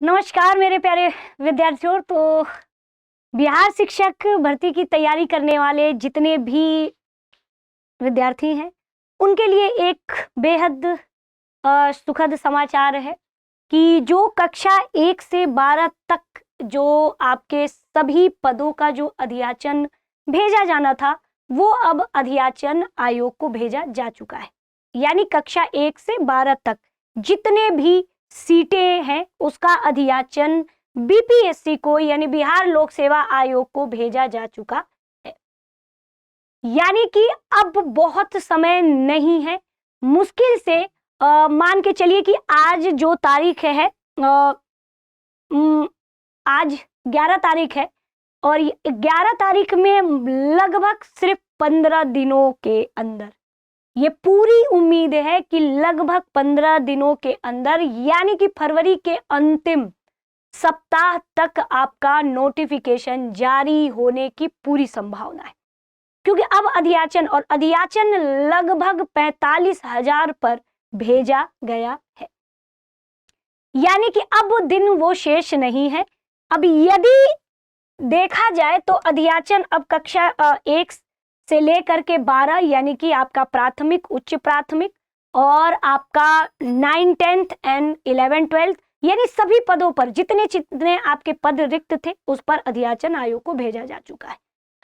नमस्कार मेरे प्यारे विद्यार्थियों। तो बिहार शिक्षक भर्ती की तैयारी करने वाले जितने भी विद्यार्थी हैं उनके लिए एक बेहद सुखद समाचार है कि जो कक्षा 1 से 12 तक जो आपके सभी पदों का जो अधियाचन भेजा जाना था वो अब अधियाचन आयोग को भेजा जा चुका है। यानी कक्षा 1 से 12 तक जितने भी सीटें हैं उसका अधियाचन बीपीएससी को यानी बिहार लोक सेवा आयोग को भेजा जा चुका है। यानी कि अब बहुत समय नहीं है, मुश्किल से मान के चलिए कि आज जो तारीख है आज 11 तारीख है और 11 तारीख में लगभग सिर्फ 15 दिनों के अंदर ये पूरी उम्मीद है कि लगभग 15 दिनों के अंदर यानी कि फरवरी के अंतिम सप्ताह तक आपका नोटिफिकेशन जारी होने की पूरी संभावना है, क्योंकि अब अधियाचन लगभग 45,000 पर भेजा गया है। यानी कि अब दिन वो शेष नहीं है। अब यदि देखा जाए तो अधियाचन अब कक्षा 1 से लेकर के 12 यानी कि आपका प्राथमिक, उच्च प्राथमिक और आपका 9, 10th एंड 11, 12th यानी सभी पदों पर जितने आपके पद रिक्त थे उस पर अधियाचन आयोग को भेजा जा चुका है।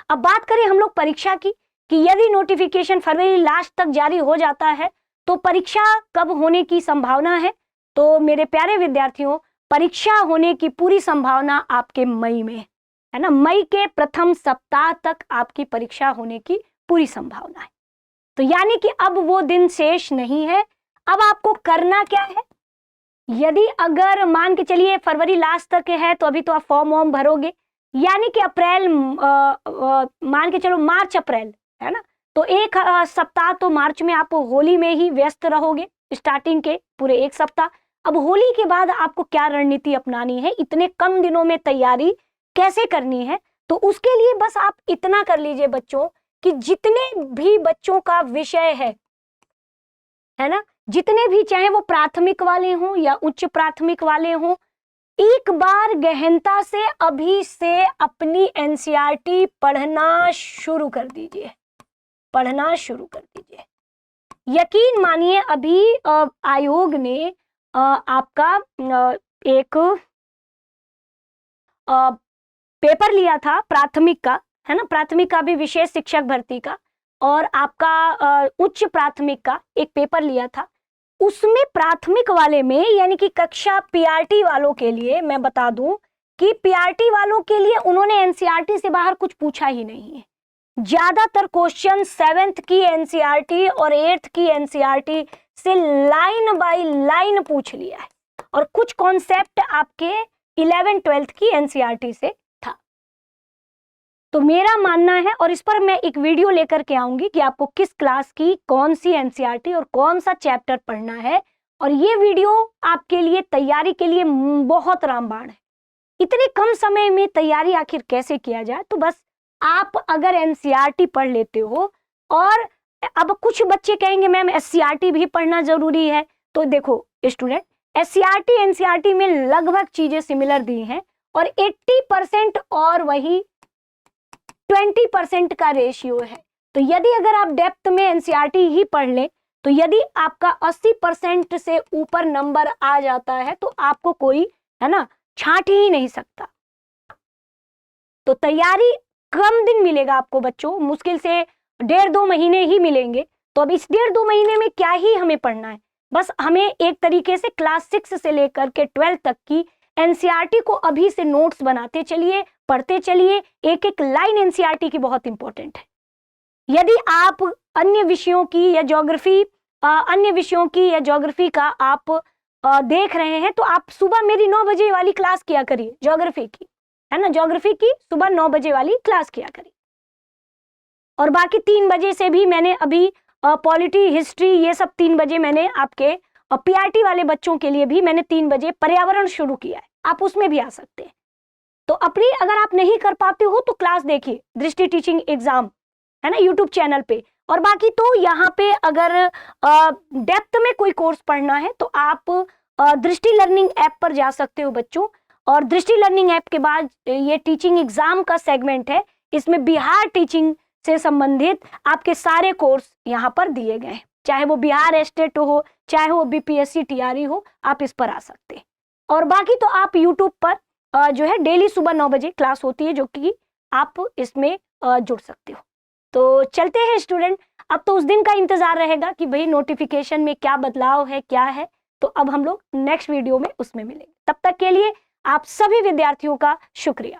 अब बात करें हम लोग परीक्षा की कि यदि नोटिफिकेशन फरवरी लास्ट तक जारी हो जाता है तो परीक्षा कब होने की संभावना है। तो मेरे प्यारे विद्यार्थियों, परीक्षा होने की पूरी संभावना आपके मई में है ना, मई के प्रथम सप्ताह तक आपकी परीक्षा होने की पूरी संभावना है। तो यानी कि अब वो दिन शेष नहीं है। अब आपको करना क्या है, यदि अगर मान के चलिए फरवरी लास्ट तक है तो अभी तो आप फॉर्म वॉर्म भरोगे, यानी कि अप्रैल मान के चलो मार्च अप्रैल है ना, तो एक सप्ताह तो मार्च में आप होली में ही व्यस्त रहोगे, स्टार्टिंग के पूरे एक सप्ताह। अब होली के बाद आपको क्या रणनीति अपनानी है, इतने कम दिनों में तैयारी कैसे करनी है, तो उसके लिए बस आप इतना कर लीजिए बच्चों कि जितने भी बच्चों का विषय है ना, जितने भी चाहे वो प्राथमिक वाले हों या उच्च प्राथमिक वाले हों, एक बार गहनता से अभी से अपनी एनसीईआरटी पढ़ना शुरू कर दीजिए, यकीन मानिए अभी आयोग ने आपका एक पेपर लिया था प्राथमिक का, है ना, प्राथमिक का भी विशेष शिक्षक भर्ती का, और आपका उच्च प्राथमिक का एक पेपर लिया था। उसमें प्राथमिक वाले में यानी कि कक्षा पीआरटी वालों के लिए मैं बता दूं कि पीआरटी वालों के लिए उन्होंने एनसीईआरटी से बाहर कुछ पूछा ही नहीं है। ज्यादातर क्वेश्चन 7th की एनसीईआरटी और 8th की एनसीईआरटी से लाइन बाय लाइन पूछ लिया है और कुछ कॉन्सेप्ट आपके 11, 12th की एनसीईआरटी से था। तो मेरा मानना है, और इस पर मैं एक वीडियो लेकर के आऊंगी कि आपको किस क्लास की कौन सी एनसीईआरटी और कौन सा चैप्टर पढ़ना है, और ये वीडियो आपके लिए तैयारी के लिए बहुत रामबाण है। इतने कम समय में तैयारी आखिर कैसे किया जाए, तो बस आप अगर एनसीईआरटी पढ़ लेते हो, और अब कुछ बच्चे कहेंगे मैम एससीईआरटी भी पढ़ना जरूरी है, तो देखो स्टूडेंट, एससीईआरटी एनसीईआरटी में लगभग चीजें सिमिलर दी हैं और 80% और वही 20% का रेशियो है। तो यदि अगर आप डेप्थ में एनसीईआरटी ही पढ़ लें तो यदि आपका 80% से ऊपर नंबर आ जाता है तो आपको कोई, है ना, छांट ही नहीं सकता। तो तैयारी कम दिन मिलेगा आपको बच्चों, मुश्किल से 1.5-2 महीने ही मिलेंगे। तो अब इस 1.5-2 महीने में क्या ही हमें पढ़ना है, बस हमें एक तरीके से क्लास 6 से लेकर के 12 तक की एनसीईआरटी को अभी से नोट्स बनाते चलिए, पढ़ते चलिए। एक एक लाइन एनसीईआरटी की बहुत इंपॉर्टेंट है। यदि आप अन्य विषयों की या ज्योग्राफी का आप देख रहे हैं तो आप सुबह मेरी 9 बजे वाली क्लास किया करिए, ज्योग्राफी की, है ना, ज्योग्राफी की सुबह 9 बजे वाली क्लास किया करिए। और बाकी 3 बजे से भी मैंने अभी पॉलिटी, हिस्ट्री, ये सब 3 बजे मैंने आपके पीआरटी वाले बच्चों के लिए भी मैंने 3 बजे पर्यावरण शुरू किया है, आप उसमें भी आ सकते हैं। तो अपनी अगर आप नहीं कर पाते हो तो क्लास देखिए, दृष्टि टीचिंग एग्जाम, है ना, यूट्यूब चैनल पे। और बाकी तो यहाँ पे अगर डेप्थ में कोई कोर्स पढ़ना है तो आप दृष्टि लर्निंग ऐप पर जा सकते हो बच्चों। और दृष्टि लर्निंग ऐप के बाद ये टीचिंग एग्जाम का सेगमेंट है, इसमें बिहार टीचिंग से संबंधित आपके सारे कोर्स यहाँ पर दिए गए हैं, चाहे वो बिहार एस्टेट हो, चाहे वो बीपीएससी टीआरई हो, आप इस पर आ सकते हैं। और बाकी तो आप यूट्यूब पर जो है डेली सुबह 9 बजे क्लास होती है, जो कि आप इसमें जुड़ सकते हो। तो चलते हैं स्टूडेंट, अब तो उस दिन का इंतजार रहेगा कि भाई नोटिफिकेशन में क्या बदलाव है, क्या है। तो अब हम लोग नेक्स्ट वीडियो में उसमें मिलेंगे। तब तक के लिए आप सभी विद्यार्थियों का शुक्रिया।